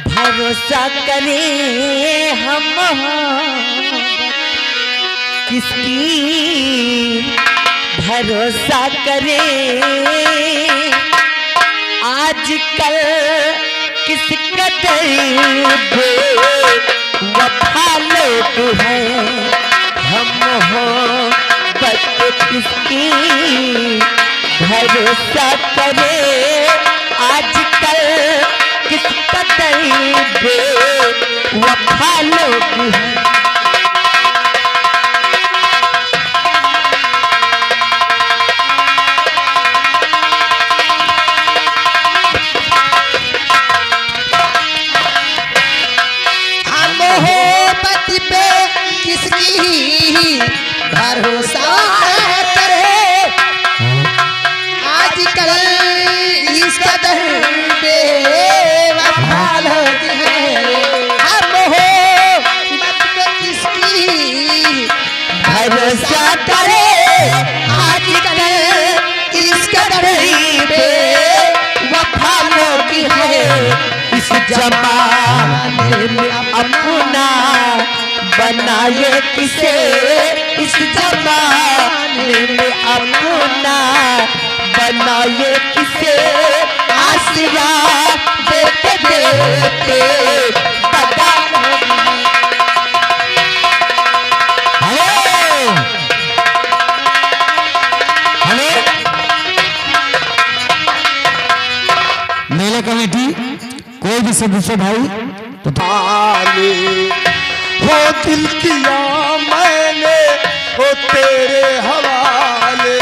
भरोसा करें हम किसकी भरोसा करें आजकल किस कदर वफा लोग हैं हम हो बस किसकी भरोसा करें आजकल किस कदर वफा लोग हैं। भरोसा करे आजकल इस कदर बेवफा लोग हैं हम हो मत पे किसकी भरोसा करे आजकल इस कदर बेवफा लोग हैं इस जमाने में अपना बनाए किसे इस जमाने में अपना बनाए किसे आसिया देते देते पता मेला कमेटी कोई भी सदस्य भाई तो हो दिल किया मैंने हो तेरे हवाले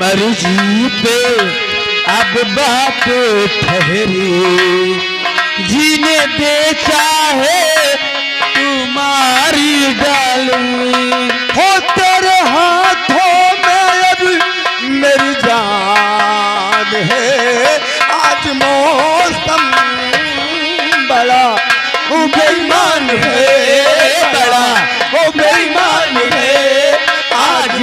मर्जी पे अब बात ठहरी जीने दे चाहे तुम्हारी डाली हो तेरे हाथों में अब मेरी जान है आज मौसम बड़ा वो बेईमान है बड़ा वो बेईमान है आज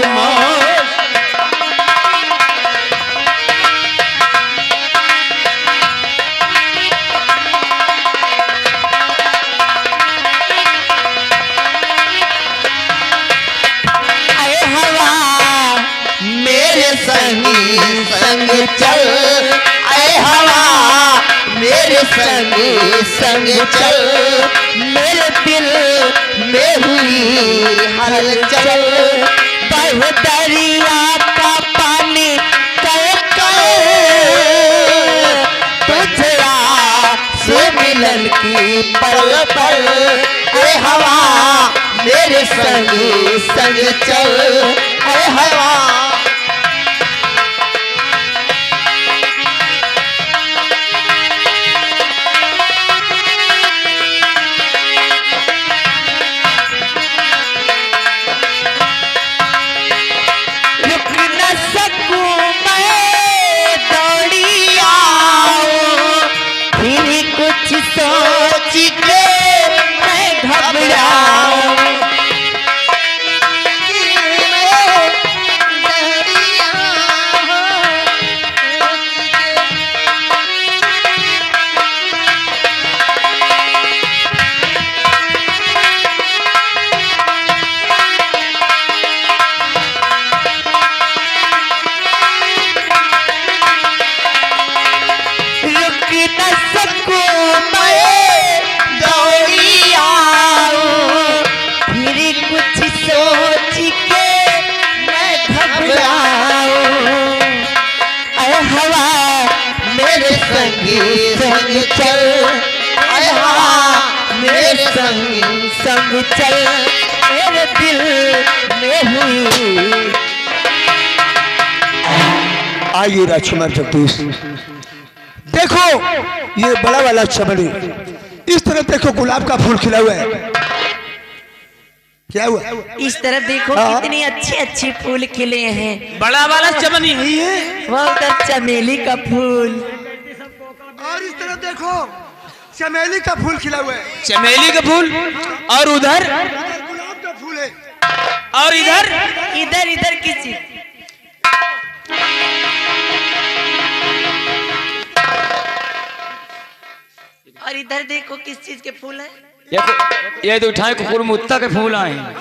अरे हवा मेरे संगी संग चल अरे हवा मेरे संग संग चल मेरे दिल में हुई हलचल बह दरिया का पानी कर तुझरा से मिलन की पल पल अरे हवा मेरे संग संग चल अरे हवा सोच के मैं घबराऊं संग चल मेरे संग चल मेरे दिल में हुई। आइए राजकुमार जगदीश देखो ये बड़ा वाला चमड़ी इस तरह देखो गुलाब का फूल खिला हुआ है क्या हुआ इस तरफ देखो कितने अच्छे अच्छे फूल खिले हैं। बड़ा वाला चमन यही है वो उधर चमेली का फूल और इस तरफ देखो चमेली का फूल खिला हुआ है चमेली का फूल और उधर गुलाब का फूल है और इधर इधर इधर किसी और इधर देखो किस चीज के फूल हैं। ये तो उठाए कुकुर मुत्ता के फूल आए हैं।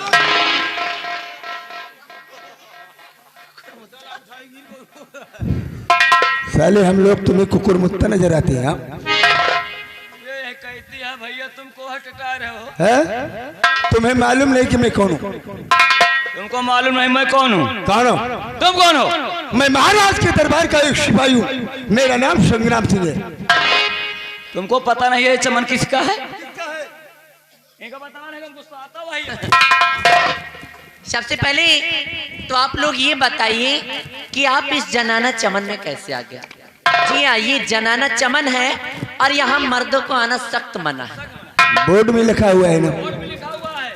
साले हम लोग तुम्हें कुकुर मुत्ता नजर आते हैं। हाँ? ये कहती है भैया तुमको हटटा रहे हो। है? तुम्हें मालूम नहीं कि मैं कौन हूँ? तुमको मालूम नहीं मैं कौन हूँ? कौन हो? तुम कौन हो? मैं महाराज के दरबार का एक सिपाही हूँ। मेरा नाम संग्राम सिंह है। तुमको पता नहीं है चमन किसका है? इनका बताने का गुस्सा आता भाई। सबसे पहले तो आप लोग ये बताइए कि आप इस जनाना चमन में कैसे आ गया। जी हाँ, ये जनाना चमन है और यहाँ मर्दों को आना सख्त मना है। बोर्ड में लिखा हुआ है ना,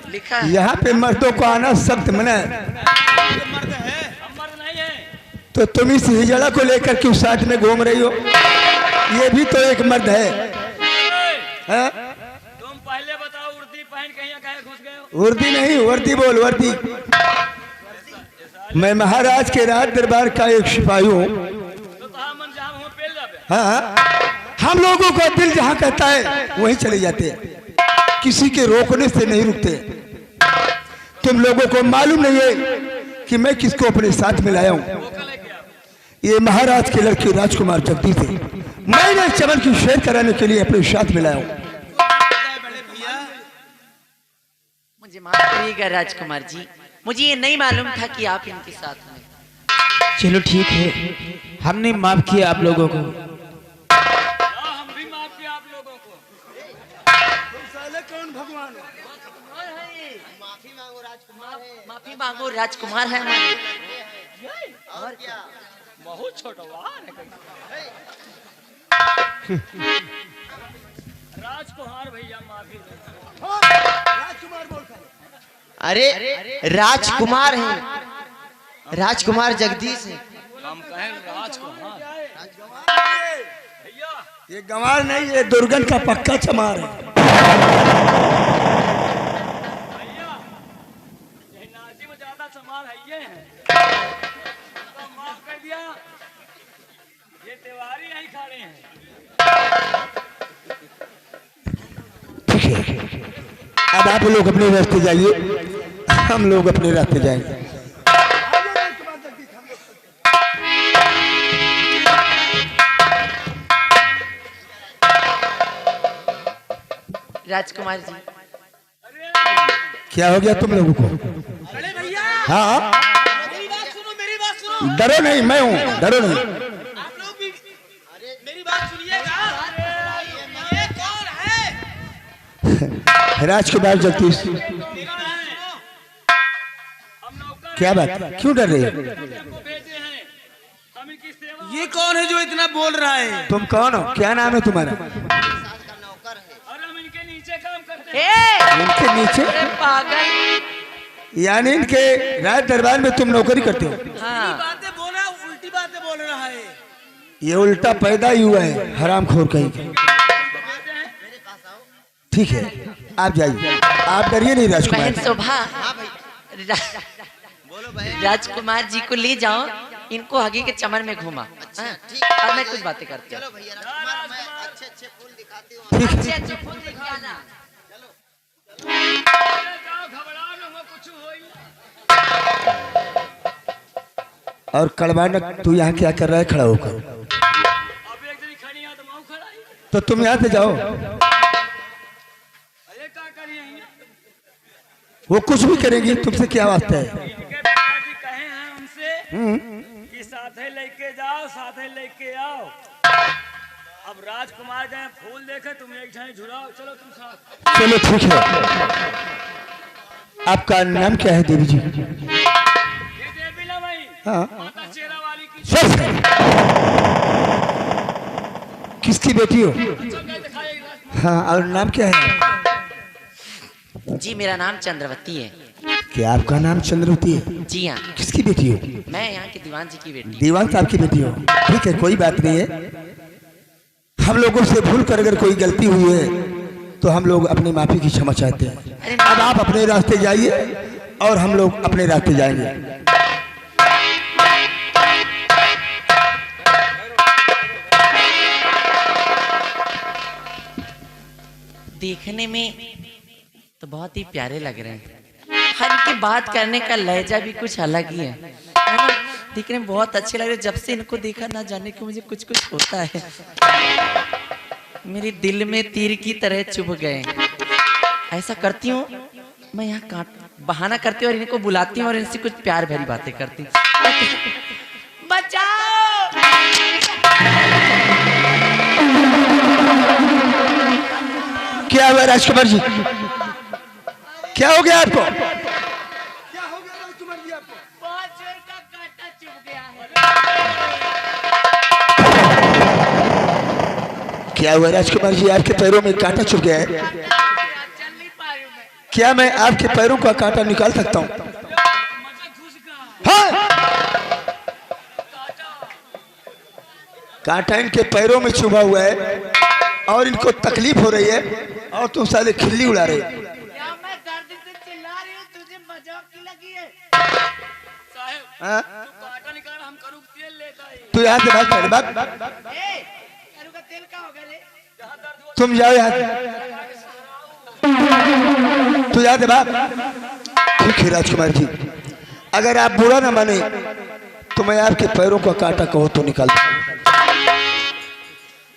लिखा है यहाँ पे मर्दों को आना सख्त मना है। तो तुम इस हिजड़ा को लेकर क्यों साथ में घूम रही हो? ये भी तो एक मर्द है। तुम पहले बताओ वर्दी पहन कहीं घुस गए हो? वर्दी नहीं, वर्दी बोल, वर्दी। मैं महाराज के राज दरबार का एक सिपाही हूँ। हाँ, हम लोगों का दिल जहाँ कहता है वहीं चले जाते हैं, किसी के रोकने से नहीं रुकते। तुम लोगों को मालूम नहीं है कि मैं किसको अपने साथ में लाया हूँ। ये महाराज के लड़के राजकुमार जगदीश थे। मैंने चमन की शेर कराने के लिए अपने साथ में लाया हूँ। मुझे माफ करिएगा राजकुमार जी, मुझे ये नहीं मालूम था कि आप इनके साथ में। चलो ठीक है, हमने माफ किया आप लोगों को। हम भी माफ किया आप लोगों को। कौन भगवान? माफी मांगो, राजकुमार है हमारे। और क्या? बहुत छोटा राजकुमार भैया माफी। अरे राजकुमार हैं, राजकुमार जगदीश हैं। हम कहें राजकुमार भैया। ये गंवार नहीं, ये दुर्गन का पक्का चमार है। भैया ये नाजी में ज्यादा चमार है ये हैं। तो माफ कर दिया, ये तिवारी यहीं खड़े हैं। ठीक है, अब आप लोग अपने रास्ते जाइए, हम लोग अपने रास्ते जाएंगे। राजकुमार जी, क्या हो गया तुम लोगों को? अरे भैया हाँ, मेरी बात सुनो, मेरी बात सुनो। डरो नहीं, मैं हूँ, डरो नहीं। आप लोग भी मेरी बात सुनिएगा। ये कौन है? राजकुमार जगदीश। क्या बात, क्यों डर रहे हो? ये कौन है जो इतना बोल रहा है? तुम कौन हो? क्या नाम है तुम्हारा? और हम इनके नीचे काम करते हैं। इनके नीचे? अरे पागल। यानी इनके राज दरबार में तुम नौकरी करते हो? हाँ, बातें बोल रहा है, उल्टी बातें बोल रहा है। ये उल्टा पैदा ही हुआ है, हरामखोर कहीं का। ठीक है, आप जाइए, आप डरिए नहीं राजकुमार। बहन शोभा, राजकुमार जी को ले जाओ, इनको आगे के चमन में घुमा। हाँ, और मैं कुछ बातें करती हूँ। अच्छे फूल दिखाती हूँ। ठीक है, अच्छे अच्छे फूल लेके आना। और कड़वानक तू यहाँ क्या कर रहा है खड़ा होकर? तो तुम यहाँ से जाओ, वो कुछ भी करेगी, तुमसे क्या वास्ता है? कि साथे लेके जाओ, साथे लेके आओ। अब राजकुमार गए फूल देखे, तुम एक झाई झुलाओ, चलो तुम साथ। चलो ठीक है। आपका नाम क्या है देवी जी? ये देवी ना भाई, हाँ, माता चेरा वाली की। स्वस्थ है। किसकी बेटी हो? हाँ, और नाम क्या है? जी मेरा नाम चंद्रवती है। क्या आपका नाम चंद्रवती है? जी हाँ, किसकी बेटी हो? मैं यहाँ के दीवान जी की बेटी। दीवान साहब की बेटी हो? ठीक है, कोई बात नहीं है। हम लोगों से भूल कर अगर कोई गलती हुई है तो हम लोग अपनी माफी की क्षमा चाहते हैं। अब आप अपने रास्ते जाइए और हम लोग अपने रास्ते जाएंगे। देखने में तो बहुत ही प्यारे लग रहे हैं। हर की बात करने का लहजा भी कुछ अलग ही है ना? देखने में बहुत अच्छे लग रहे हैं। जब से इनको देखा ना जाने को मुझे कुछ कुछ होता है, मेरे दिल में तीर की तरह चुभ गए। ऐसा करती हूँ मैं, यहाँ काट बहाना करती हूँ और इनको बुलाती हूँ और इनसे कुछ प्यार भरी बातें करती हूँ। बचाओ! क्या हुआ राजकुमार जी? क्या हो गया आपको? बहुत जोर का कांटा चुभ गया है। क्या हुआ राजकुमार जी? आपके पैरों में कांटा चुभ गया है? चल नहीं पा रही हूँ मैं। क्या मैं आपके पैरों का कांटा निकाल सकता हूँ? हाँ? कांटा इनके पैरों में चुभा हुआ है और इनको तकलीफ हो रही है और तुम साले खिल्ली उड़ा रहे हो। क्या मैं दर्द से चिल्ला रही हूँ, तुझे मजाक की लगी है? साहब हाँ? तू काटा निकाल, हम करू तेल लेता है। तू यहाँ से भाग, पहले भाग। ए, करू का तेल का होगा रे? जहाँ दर्द हुआ तुम जाओ यहाँ से, तू यहाँ से भाग। ठीक है राजकुमार जी, अगर आप बुरा ना माने तो मैं आपके पैरों का कांटा कहो तो निकाल दूं।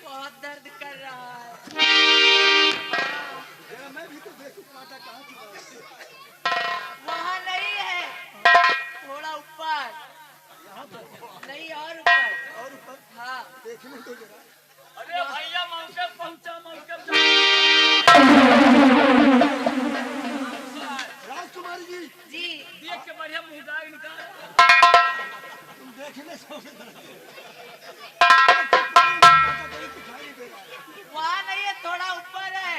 बहुत दर्द कर रहा है। वहाँ नहीं है, थोड़ा ऊपर। नहीं, और ऊपर। हाँ। अरे भैया मौके पहुंचा, मौके जी, देख के बढ़िया मुंह दाग निकाल। वहाँ नहीं है, थोड़ा ऊपर है।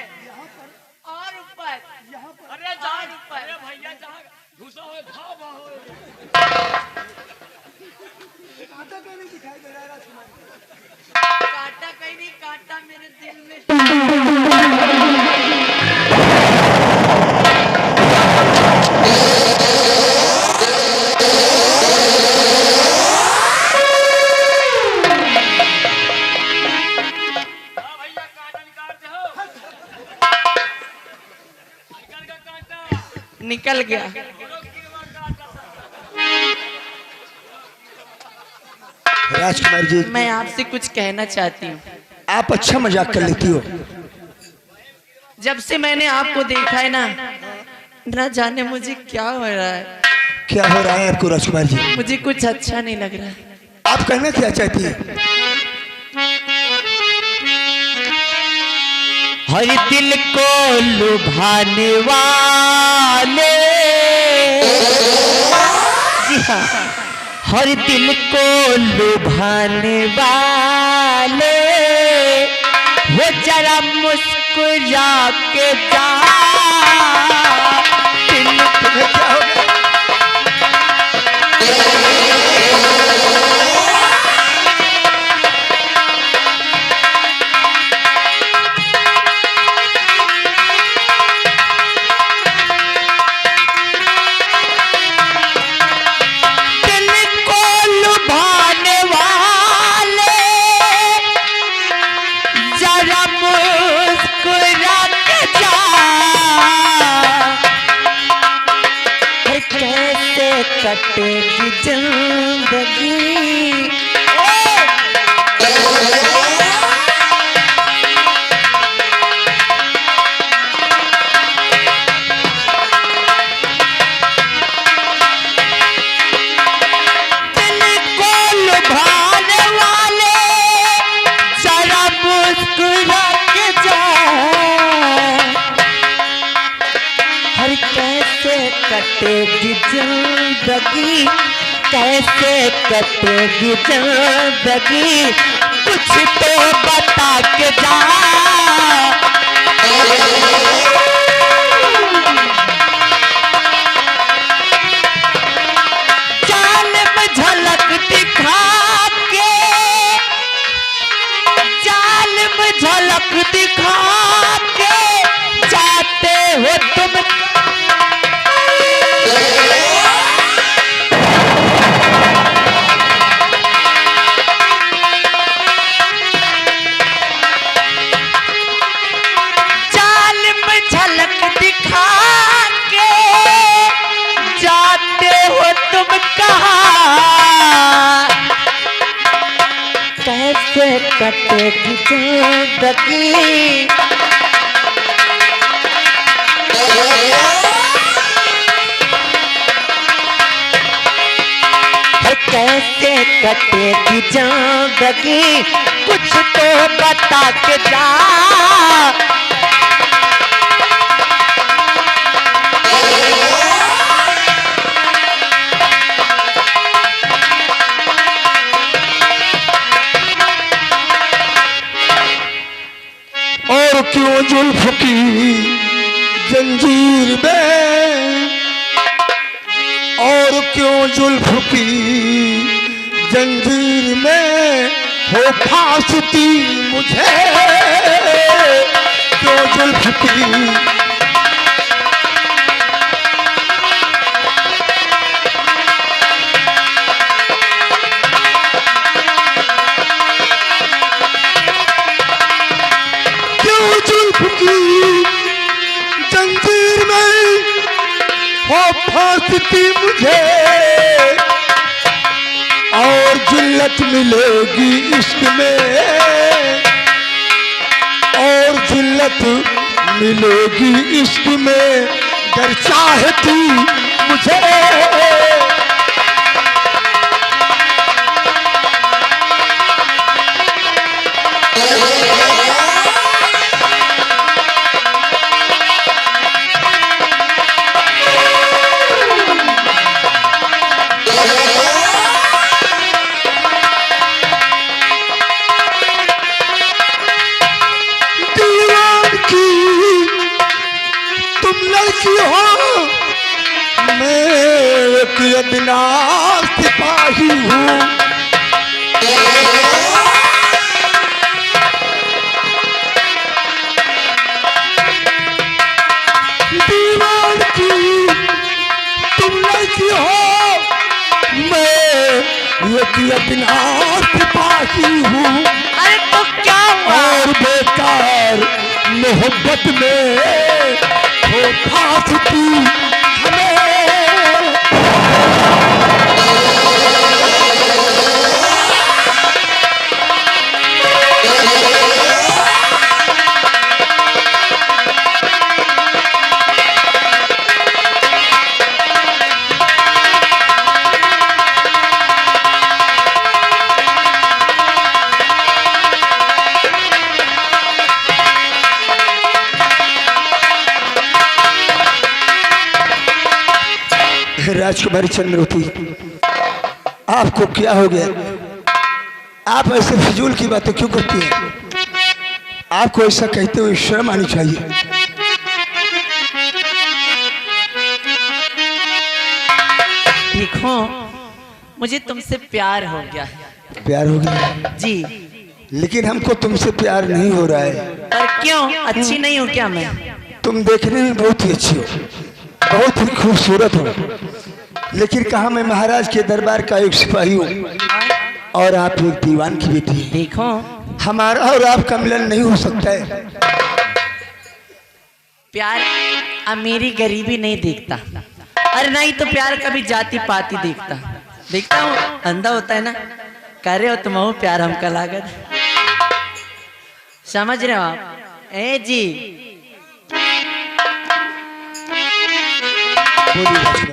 और ऊपर। अरे जहाँ और ऊपर। अरे भैया जहाँ घुसा हो भाव भाव कांटा कहीं नहीं, कांटा मेरे दिल में। हाँ भैया काटा निकालते हो। निकल का काटा, निकल गया। रोक गिरवा काटा। राजकुमार जी, मैं आपसे कुछ कहना चाहती हूँ। आप अच्छा मजाक कर लेती हो। जब से मैंने आपको देखा है ना जाने मुझे क्या हो रहा है। क्या हो रहा है आपको राजकुमार जी? मुझे कुछ अच्छा नहीं लग रहा है। आप कहना क्या चाहती हैं? हर दिल को लुभाने वाले, जी हाँ, हर दिल को लुभाने वाले, वो जरा मुस्कुरा के जा। तुम्हें क्या हो गया? दिल को लुभाने वाले, जरा मुस्कुरा के जा। हर कैसे कटेगी जिंदगी। दिल को लुभाने वाले, जरा मुस्कुरा के जा। हर कैसे कटेगी जिंदगी, कैसे कटेगी जिंदगी, कुछ तो बता के जा। जालिम झलक दिखा के, जालिम झलक दिखा के जाते हो तुम। जालिम कटेगी जिंदगी। कैसे कटेगी जिंदगी कुछ तो बता के जा। और क्यों जुल्फ की जंजीर में, और क्यों जुल्फ की जंजीर में हो फांसती मुझे, क्यों जुल्फ की जंजीर में हो फांसती मुझे, और जिल्लत मिलेगी इश्क में, और जिल्लत मिलेगी इश्क में, गर चाहती मुझे। अदना सिपाही हूँ, दीवान की तुम लड़की हो, मैं एक अदना सिपाही हूँ। अरे तो क्या हुआ? और बेकार मोहब्बत में हो फांसती हमें। राजकुमारी चंद्रवती, आपको क्या हो गया? आप ऐसे फिजूल की बातें क्यों करती हैं? आपको ऐसा कहते हुए शर्म आनी चाहिए। देखो, मुझे तुमसे प्यार हो गया है। प्यार हो गया जी, लेकिन हमको तुमसे प्यार नहीं हो रहा है। पर क्यों? अच्छी नहीं हूँ क्या मैं? तुम देखने में बहुत ही अच्छी हो, बहुत ही खूबसूरत हो, लेकिन कहा मैं महाराज के दरबार का एक सिपाही हूँ और आप एक दीवान की बेटी है। देखो, हमारा और आपका मिलन नहीं हो सकता है। प्यार अमीरी गरीबी नहीं देखता, अरे नहीं तो प्यार कभी जाति पाति देखता। देखता हूँ, अंधा होता है ना। कह रहे हो तुम हो प्यार हमका लागत, समझ रहे हो आप? ए जी, बोलिए।